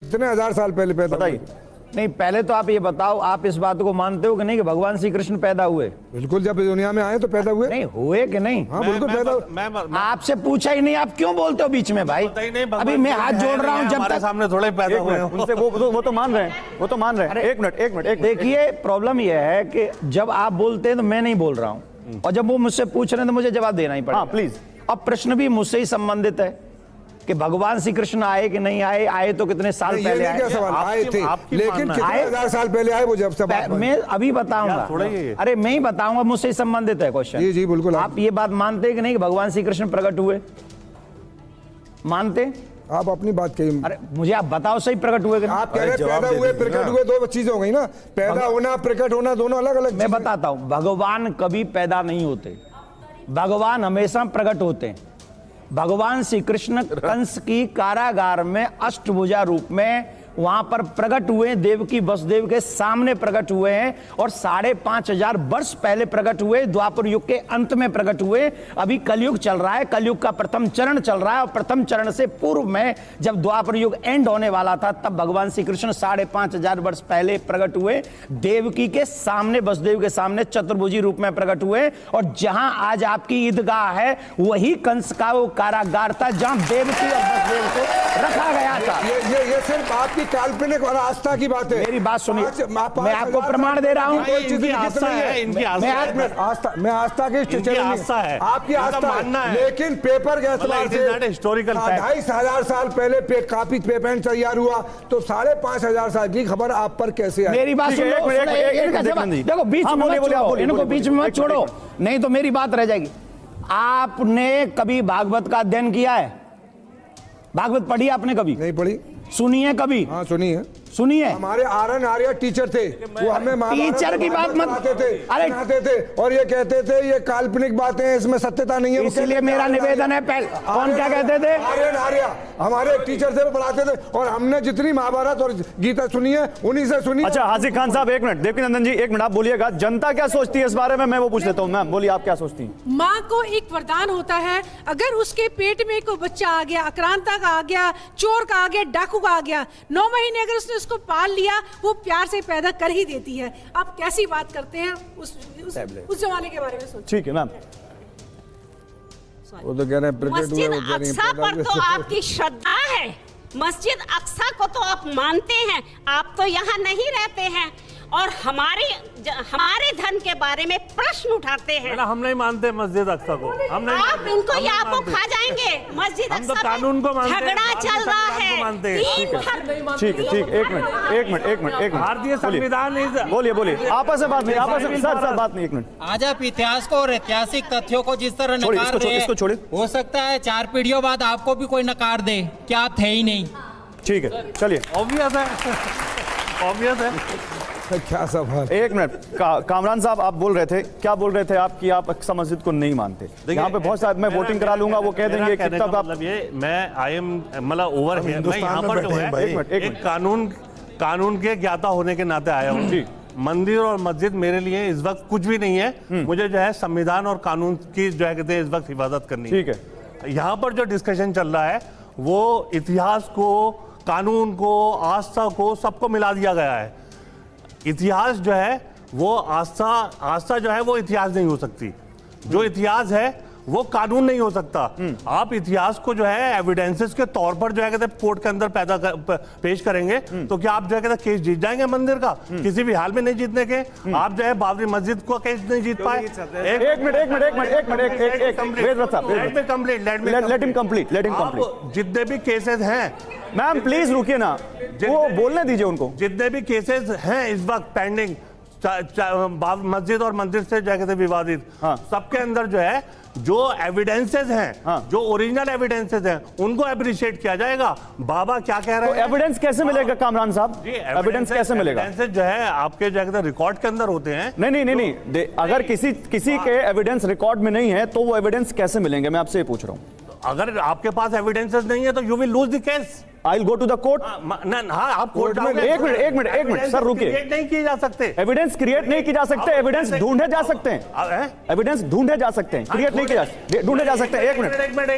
कितने हजार साल पहले पैदा बताइए। नहीं, पहले तो आप ये बताओ, आप इस बात को मानते हो कि नहीं कि भगवान श्री कृष्ण पैदा हुए? बिल्कुल, जब दुनिया में आए तो पैदा हुए। नहीं हुए कि नहीं? हाँ बिल्कुल पैदा। आपसे पूछा ही नहीं, आप क्यों बोलते हो बीच में भाई? अभी मैं हाथ जोड़ रहा हूँ, जब तक सामने थोड़े पैदा हुए उनसे वो तो मान रहे हैं, वो तो मान रहे हैं। एक मिनट देखिए, प्रॉब्लम यह है कि जब आप बोलते हैं तो मैं नहीं बोल रहा हूँ, और जब वो मुझसे पूछ रहे हैं तो मुझे जवाब देना ही पड़ेगा। हाँ प्लीज। अब प्रश्न भी मुझसे ही संबंधित है कि भगवान श्री कृष्ण आए कि नहीं आए, आए तो कितने साल पहले आए? क्या सवाल, आए थे लेकिन कितने हजार साल पहले आए वो जब सब मैं अभी बताऊंगा। अरे मैं ही बताऊंगा, मुझसे ही संबंधित है क्वेश्चन। जी जी बिल्कुल। आप ये बात मानते हैं कि नहीं कि भगवान श्री कृष्ण प्रकट हुए? मानते? आप अपनी बात कही। अरे मुझे आप बताओ, सही प्रकट हुए कि नहीं? आप कह रहे हैं पैदा हुए प्रकट हुए, दो चीजें हो गई ना, पैदा होना प्रकट होना दोनों अलग अलग। मैं बताता हूं, भगवान कभी पैदा नहीं होते, भगवान हमेशा प्रकट होते हैं। भगवान श्री कृष्ण कंस की कारागार में अष्टभुजा रूप में वहां पर प्रकट हुए, देवकी वसुदेव के सामने प्रकट हुए हैं, और 5,500 वर्ष पहले प्रकट हुए, द्वापर युग के अंत में प्रकट हुए। अभी कलयुग चल रहा है, कलयुग का प्रथम चरण चल रहा है, और प्रथम चरण से पूर्व में जब द्वापर युग एंड होने वाला था, तब भगवान श्री कृष्ण 5,500 वर्ष पहले प्रकट हुए, देवकी के सामने, वसुदेव के सामने चतुर्भुजी रूप में प्रकट हुए। और जहां आज आपकी ईदगाह है, वही कंस का वो कारागार था जहां देवकी और वसुदेव को रखा गया था। ये सिर्फ आपकी काल्पनिक और आस्था की बात है। मेरी बात सुनिए, मैं आपको प्रमाण दे रहा हूं। इनकी आस्था है, इनकी आस्था मैं आस्था की आस्था है, आपकी आस्था मानना है, लेकिन पेपर के एतबार से हिस्टोरिकल 2,500 साल पहले कापी पेपर तैयार हुआ, तो 5,500 साल की खबर आप पर कैसे आई? मेरी बात सुनो, देखो बीच में मत छोड़ो, इनको बीच में मत छोड़ो, नहीं तो मेरी बात रह जाएगी। आपने कभी भागवत का अध्ययन किया है? भागवत पढ़ी आपने कभी? नहीं पढ़ी। सुनी है कभी? हाँ सुनी है। सुनिए, हमारे आर्यन आर्य टीचर थे, वो हमें टीचर की बात मत सुनाते थे और ये कहते थे ये काल्पनिक बातें हैं, इसमें सत्यता नहीं है। इसलिए मेरा निवेदन है, पहले कौन क्या कहते थे? आर्यन आर्य हमारे टीचर थे, वो पढ़ाते थे, और हमने जितनी महाभारत और गीता सुनी है उन्हीं से सुनी। अच्छा हाजिर खान साहब, एक मिनट, देवकीनंदन जी एक मिनट, आप बोलिएगा, जनता क्या सोचती है इस बारे में, मैं वो पूछ लेता हूँ। मैम बोलिए, आप क्या सोचती हैं? माँ को एक वरदान होता है, अगर उसके पेट में कोई बच्चा आ गया, आक्रांता का आ गया, चोर का आ गया, डाकू का आ गया, 9 महीने अगर उसने उसको पाल लिया, वो प्यार से पैदा कर ही देती है। आप कैसी बात करते हैं उस जमाने के बारे में सोचिए। ठीक है मैम। वो तो कह रहे हैं मस्जिद अक्सा पर तो आपकी श्रद्धा है, मस्जिद अक्सा को तो आप मानते हैं, आप तो यहाँ नहीं रहते हैं और हमारे धन के बारे में प्रश्न उठाते हैं। हम नहीं मानते मस्जिद अक्सा को, हम नहीं, आप इनको या आपको खा जाएंगे। मस्जिद हम तो कानून को मानते हैं, झगड़ा चल रहा है। ठीक, एक मिनट, भारतीय संविधान। बोलिए, आपस में बात नहीं, आपस में सर बात नहीं, एक मिनट। आज आप इतिहास को और ऐतिहासिक तथ्यों को जिस तरह नकार रहे हैं, इसको छोड़िए, हो सकता है 4 पीढ़ियों बाद आपको भी कोई नकार दे कि आप थे ही नहीं। ठीक है, चलिए। ऑब्वियस है। क्या सवाल। एक मिनट, कामरान साहब आप बोल रहे थे, क्या बोल रहे थे आप कि आप अक्सा मस्जिद को नहीं मानते? यहाँ पे बहुत सारे, मैं वोटिंग करा लूंगा, वो कह देंगे कि तब आप, मतलब ये मैं आई एम मतलब ओवर हियर, मैं यहाँ पर जो है एक कानून के ज्ञाता होने के नाते आया हूँ। मंदिर और मस्जिद मेरे लिए इस वक्त कुछ भी नहीं है, मुझे जो है संविधान और कानून की जो है कहते हैं इस वक्त हिफाजत करनी है। ठीक है, यहाँ पर जो डिस्कशन चल रहा है वो इतिहास को, कानून को, आस्था को, सबको मिला दिया गया है। इतिहास जो है वो आस्था जो है वो इतिहास नहीं हो सकती, जो इतिहास है वो कानून नहीं हो सकता। आप इतिहास को जो है एविडेंसेस के तौर पर जो है कहते कोर्ट के अंदर पेश करेंगे, तो क्या आप जो है कहते केस जीत जाएंगे मंदिर का? किसी भी हाल में नहीं जीतने के। आप जो है बाबरी मस्जिद को केस नहीं जीत पाए। एक मिनट, जितने भी केसेस हैं, मैम प्लीज रुकिए ना, वो बोलने दीजिए उनको। जितने भी केसेस हैं इस वक्त पेंडिंग, मस्जिद और मंदिर से जो है विवादित, सबके अंदर जो है जो एविडेंसेस हैं, जो ओरिजिनल एविडेंसेस हैं, उनको अप्रिशिएट किया जाएगा। बाबा क्या कह रहे हैं? एविडेंस कैसे मिलेगा कामरान साहब? एविडेंस कैसे मिलेगा? एविडेंस जो है आपके जो है रिकॉर्ड के अंदर होते हैं। नहीं, अगर किसी के एविडेंस रिकॉर्ड में नहीं है तो वो एविडेंस कैसे मिलेंगे, मैं आपसे ये पूछ रहा हूँ। अगर आपके पास एविडेंसेस नहीं है तो you will lose the case. I will go to the court. आप कोर्ट में। एक मिनट सर रुकिए। क्रिएट नहीं किए जा सकते, एविडेंस क्रिएट नहीं की जा सकते, एविडेंस ढूंढे जा सकते हैं, एविडेंस ढूंढे जा सकते हैं, क्रिएट नहीं किए जा, ढूंढे जा सकते हैं। एक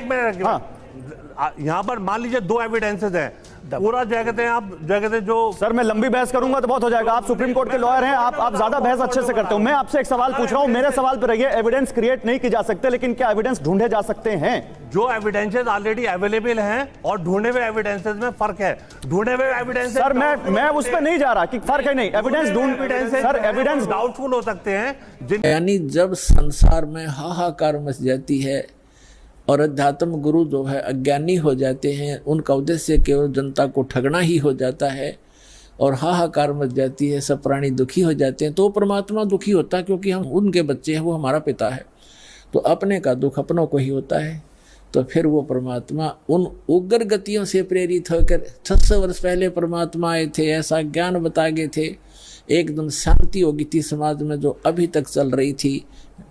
मिनट। हाँ, यहाँ पर मान लीजिए 2 एविडेंसेस हैं, पूरा क्या कहते हैं आप, क्या कहते हैं जो। सर मैं लंबी बहस करूंगा तो बहुत हो जाएगा। आप सुप्रीम कोर्ट के लॉयर हैं, आप ज्यादा बहस अच्छे से करते हो। मैं आपसे एक सवाल पूछ रहा हूं, मेरे सवाल पर रहिए। एविडेंस क्रिएट नहीं की जा सकते, लेकिन क्या एविडेंस ढूंढे जा सकते हैं? जो एविडेंसेस ऑलरेडी अवेलेबल हैं और ढूंढे हुए एविडेंसेस में फर्क है। ढूंढे हुए एविडेंस सर मैं उस पर नहीं जा रहा कि फर्क है, नहीं एविडेंस सर एविडेंस डाउटफुल हो सकते हैं। यानी जब संसार में हाहाकार मच जाती है और अध्यात्म गुरु जो है अज्ञानी हो जाते हैं, उनका उद्देश्य केवल जनता को ठगना ही हो जाता है और हाहाकार मच जाती है, सब प्राणी दुखी हो जाते हैं, तो परमात्मा दुखी होता है क्योंकि हम उनके बच्चे हैं, वो हमारा पिता है। तो अपने का दुख अपनों को ही होता है। तो फिर वो परमात्मा उन उग्र गतियों से प्रेरित होकर 600 वर्ष पहले परमात्मा आए थे, ऐसा ज्ञान बता गए थे, एकदम शांति हो गई थी समाज में जो अभी तक चल रही थी।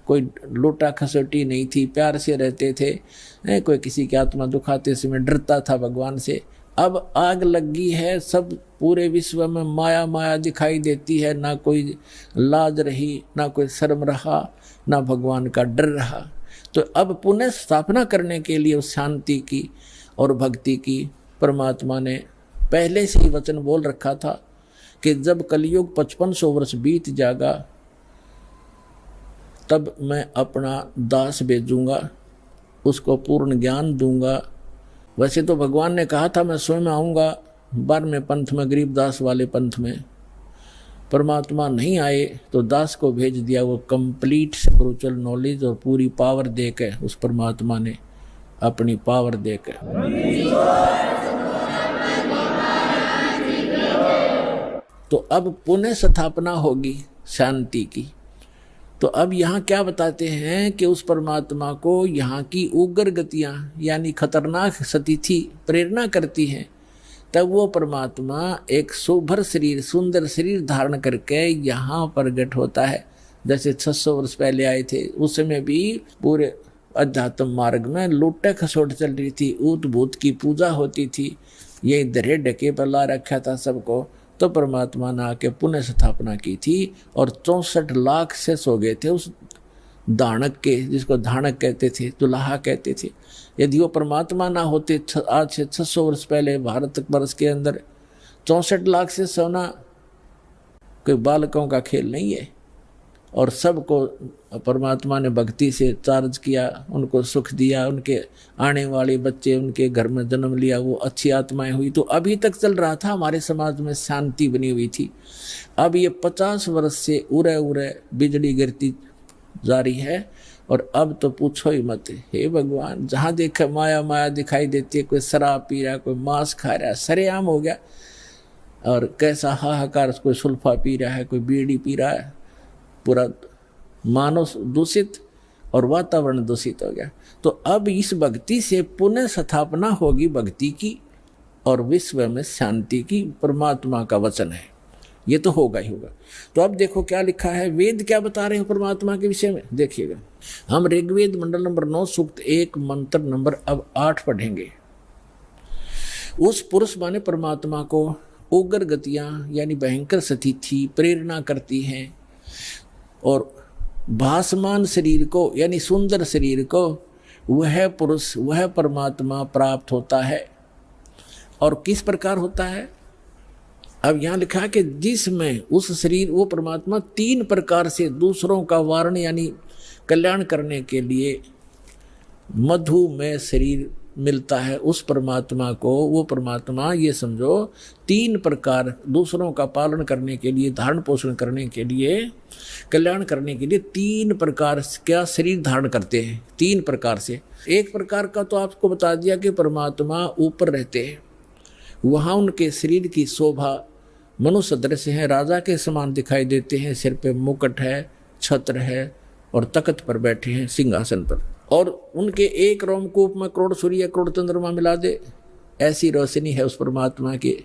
कोई लूटा खसोटी नहीं थी, प्यार से रहते थे, कोई किसी की आत्मा दुखाते समय डरता था भगवान से। अब आग लगी है, सब पूरे विश्व में माया माया दिखाई देती है, ना कोई लाज रही, ना कोई शर्म रहा, ना भगवान का डर रहा। तो अब पुनः स्थापना करने के लिए उस शांति की और भक्ति की परमात्मा ने पहले से ही वचन बोल रखा था कि जब कलयुग 5500 वर्ष बीत जाएगा तब मैं अपना दास भेजूंगा, उसको पूर्ण ज्ञान दूंगा। वैसे तो भगवान ने कहा था मैं स्वयं आऊँगा 12वें पंथ में, गरीब दास वाले पंथ में। परमात्मा नहीं आए तो दास को भेज दिया, वो कंप्लीट स्पिरिचुअल नॉलेज और पूरी पावर देकर, उस परमात्मा ने अपनी पावर देकर। तो अब पुनः स्थापना होगी शांति की। तो अब यहाँ क्या बताते हैं कि उस परमात्मा को यहाँ की उग्र गतियाँ यानी खतरनाक स्थिति प्रेरणा करती हैं, तब वो परमात्मा एक सुभर शरीर, सुंदर शरीर धारण करके यहाँ प्रकट होता है। जैसे 600 वर्ष पहले आए थे, उस समय भी पूरे अध्यात्म मार्ग में लूट खसोट चल रही थी, ऊत भूत की पूजा होती थी, ये दरे ढके पर ला रखा था सबको। तो परमात्मा ने आके पुनः स्थापना की थी और 64 लाख से सो गए थे उस दानक के, जिसको धानक कहते थे, दुल्हा कहते थे। यदि वो परमात्मा ना होते, आज से 600 वर्ष पहले भारत वर्ष के अंदर 64 लाख से सोना कोई बालकों का खेल नहीं है। और सबको परमात्मा ने भक्ति से चार्ज किया, उनको सुख दिया, उनके आने वाले बच्चे उनके घर में जन्म लिया, वो अच्छी आत्माएं हुई। तो अभी तक चल रहा था, हमारे समाज में शांति बनी हुई थी। अब ये 50 वर्ष से उरे उरे बिजली गिरती जारी है और अब तो पूछो ही मत। हे भगवान, जहाँ देखा माया माया दिखाई देती है, कोई शराब पी रहा है, कोई मांस खा रहा है, सरेआम हो गया। और कैसा हाहाकार, कोई सुल्फा पी रहा है, कोई बीड़ी पी रहा है, पूरा मानव दूषित और वातावरण दूषित हो गया। तो अब इस भक्ति से पुनः स्थापना होगी भक्ति की और विश्व में शांति की, परमात्मा का वचन है, ये तो होगा ही होगा। तो अब देखो क्या लिखा है, वेद क्या बता रहे हैं परमात्मा के विषय में, देखिएगा। हम ऋग्वेद मंडल नंबर 9 सूक्त 1 मंत्र नंबर अब 8 पढ़ेंगे। उस पुरुष माने परमात्मा को उग्र गतियां यानी भयंकर स्थिति प्रेरणा करती हैं और भासमान शरीर को यानी सुंदर शरीर को वह पुरुष, वह परमात्मा प्राप्त होता है। और किस प्रकार होता है, अब यहाँ लिखा है कि जिसमें उस शरीर, वो परमात्मा 3 प्रकार से दूसरों का वारण यानी कल्याण करने के लिए मधु में शरीर मिलता है उस परमात्मा को। वो परमात्मा ये समझो 3 प्रकार दूसरों का पालन करने के लिए, धारण पोषण करने के लिए, कल्याण करने के लिए 3 प्रकार क्या शरीर धारण करते हैं, 3 प्रकार से। एक प्रकार का तो आपको बता दिया कि परमात्मा ऊपर रहते हैं, वहाँ उनके शरीर की शोभा मनुष्य दृश्य है, राजा के समान दिखाई देते हैं, सिर पे मुकुट है, छत्र है और तख्त पर बैठे हैं सिंहासन पर। और उनके एक रोमकूप में करोड़ सूर्य करोड़ चंद्रमा मिला दे, ऐसी रोशनी है उस परमात्मा के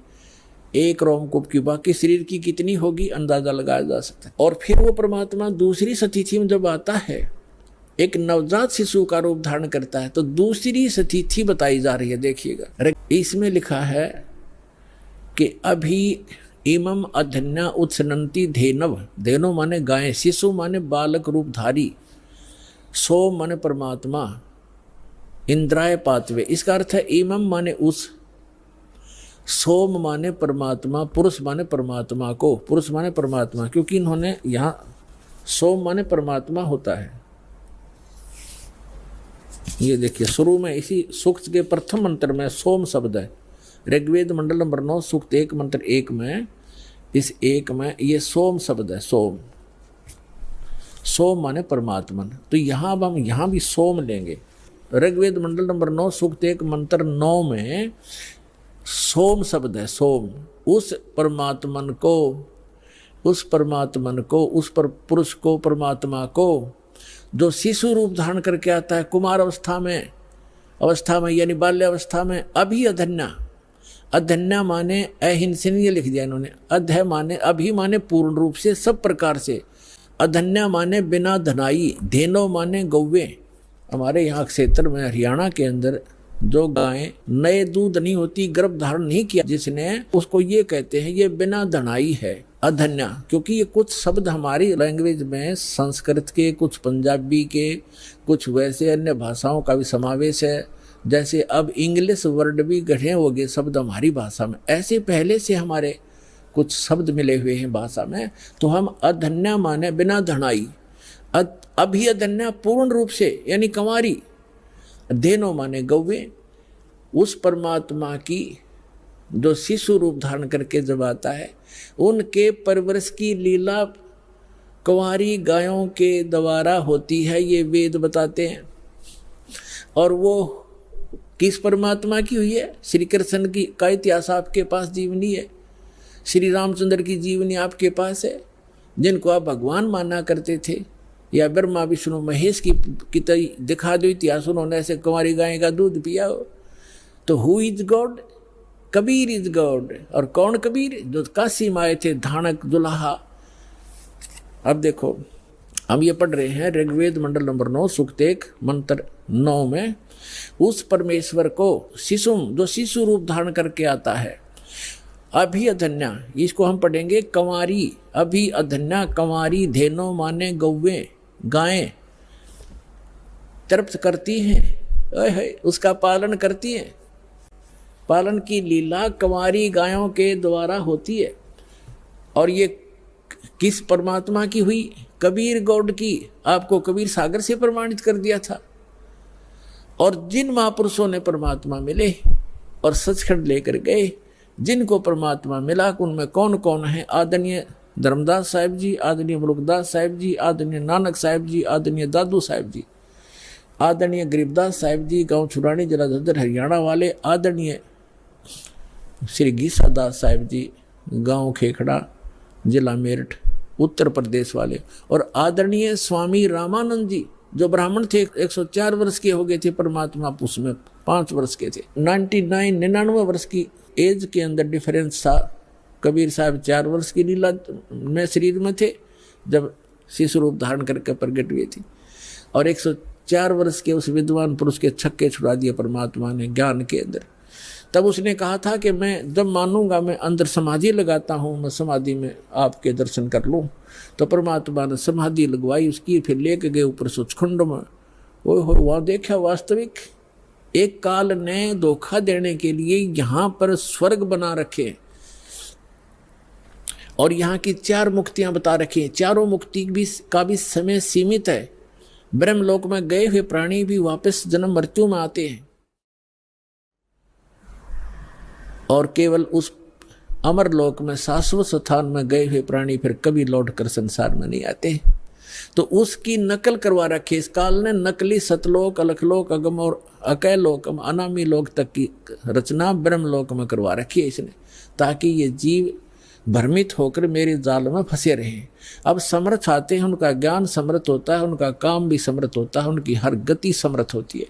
एक रोमकूप की। बाकी शरीर की कितनी होगी अंदाजा लगाया जा सकता है। और फिर वो परमात्मा दूसरी स्थिति में जब आता है, एक नवजात शिशु का रूप धारण करता है, तो दूसरी स्थिति बताई जा रही है। देखिएगा, इसमें लिखा है कि अभी इमम अधन्या उत्सनंती धेनव, धेनो माने गाय, शिशु माने बालक रूपधारी, सो माने परमात्मा, इंद्राय पातवे, इसका अर्थ है इमम माने उस, सोम माने परमात्मा, पुरुष माने परमात्मा को, पुरुष माने परमात्मा, क्योंकि इन्होंने यहाँ सोम माने परमात्मा होता है। ये देखिए शुरू में इसी सूक्त के प्रथम मंत्र में सोम शब्द है। ऋग्वेद मंडल नंबर 9 सूक्त 1 मंत्र 1 में, इस 1 में ये सोम शब्द है। सोम, सोम माने परमात्मन। तो यहाँ अब हम यहाँ भी सोम लेंगे। ऋग्वेद मंडल नंबर 9 सूक्त 1 मंत्र 9 में सोम शब्द है। सोम, उस परमात्मन को, उस परमात्मन को, उस पर पुरुष को, परमात्मा को जो शिशु रूप धारण करके आता है कुमार अवस्था में यानी बाल्य अवस्था में। अभी अधन्या, अधन्या माने अहिंसन, ये लिख दिया इन्होंने। अध्य माने अभी माने पूर्ण रूप से, सब प्रकार से। अधन्या माने बिना धनाई, धेनो माने गौवे। हमारे यहाँ क्षेत्र में हरियाणा के अंदर जो गायें नए दूध नहीं होती, गर्भ धारण नहीं किया जिसने, उसको ये कहते हैं ये बिना धनाई है, अधन्या। क्योंकि ये कुछ शब्द हमारी लैंग्वेज में संस्कृत के, कुछ पंजाबी के, कुछ वैसे अन्य भाषाओं का भी समावेश है। जैसे अब इंग्लिश वर्ड भी गढ़े हो गए शब्द हमारी भाषा में, ऐसे पहले से हमारे कुछ शब्द मिले हुए हैं भाषा में। तो हम अधन्या माने बिना धनाई, अभी अधन्या पूर्ण रूप से यानी कंवारी, धेनो माने गौवे। उस परमात्मा की जो शिशु रूप धारण करके जब आता है, उनके परवरिश की लीला कंवारी गायों के द्वारा होती है, ये वेद बताते हैं। और वो किस परमात्मा की हुई है? श्री कृष्ण की का इतिहास आपके पास जीवनी है, श्री रामचंद्र की जीवनी आपके पास है, जिनको आप भगवान माना करते थे, या ब्रह्मा विष्णु महेश की दिखा दो इतिहास, उन्होंने ऐसे कुंवारी गाय का दूध पिया हो। तो who is God? Kabir is God. और कौन कबीर? जो काशी में आए थे, धानक दुल्हा। अब देखो हम ये पढ़ रहे हैं ऋग्वेद मंडल नंबर 9 सूक्त 1 मंत्र 9 में, उस परमेश्वर को शिशुम, जो शिशु रूप धारण करके आता है, अभी अधन्या, इसको हम पढ़ेंगे कंवारी, अभी अधन्या कंवारी, धेनो माने गौवे, गायें तृप्त करती हैं, उसका पालन करती हैं। पालन की लीला कंवारी गायों के द्वारा होती है। और ये किस परमात्मा की हुई? कबीर गौड की। आपको कबीर सागर से प्रमाणित कर दिया था। और जिन महापुरुषों ने परमात्मा मिले और सचखंड लेकर गए, जिनको परमात्मा मिला, उनमें कौन कौन है? आदरणीय धर्मदास साहिब जी, आदरणीय मुलुकदास साहिब जी, आदरणीय नानक साहिब जी, आदरणीय दादू साहिब जी, आदरणीय गरीबदास साहिब जी, गांव छुरानी, जिला झज्जर, हरियाणा वाले, आदरणीय श्री गीसादास साहिब जी, गांव खेखड़ा, जिला मेरठ, उत्तर प्रदेश वाले, और आदरणीय स्वामी रामानंद जी जो ब्राह्मण थे, 104 वर्ष के हो गए थे, परमात्मा उसमें 5 वर्ष के थे। 99 वर्ष की एज के अंदर डिफरेंस था। कबीर साहब 4 वर्ष की लीला में शरीर में थे जब शिशु रूप धारण करके प्रकट हुए थी, और 104 वर्ष के उस विद्वान पुरुष के छक्के छुड़ा दिए परमात्मा ने ज्ञान के अंदर। तब उसने कहा था कि मैं जब मानूंगा, मैं अंदर समाधि लगाता हूँ, मैं समाधि में आपके दर्शन कर लूँ। तो परमात्मा ने समाधि लगवाई उसकी, फिर लेके गए ऊपर सचखंड में। वो वहाँ देखा वास्तविक एक काल ने धोखा देने के लिए यहाँ पर स्वर्ग बना रखे, और यहाँ की 4 मुक्तियां बता रखी हैं। चारों मुक्ति भी का भी समय सीमित है। ब्रह्मलोक में गए हुए प्राणी भी वापस जन्म मृत्यु में आते हैं, और केवल उस अमर लोक में शाश्वत स्थान में गए हुए प्राणी फिर कभी लौट कर संसार में नहीं आते। तो उसकी नकल करवा रखी इस काल ने। नकली सतलोक, अलखलोक, अगम और अकय लोक, अनामी लोक तक की रचना ब्रह्मलोक में करवा रखी है इसने, ताकि ये जीव भ्रमित होकर मेरे जाल में फंसे रहे। अब समर्थ आते हैं, उनका ज्ञान समर्थ होता है, उनका काम भी समर्थ होता है, उनकी हर गति समर्थ होती है।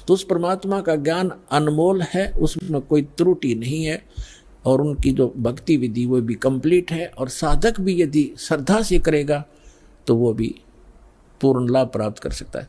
तो उस परमात्मा का ज्ञान अनमोल है, उसमें कोई त्रुटि नहीं है, और उनकी जो भक्ति विधि वो भी कंप्लीट है। और साधक भी यदि श्रद्धा से करेगा तो वो भी पूर्ण लाभ प्राप्त कर सकता है।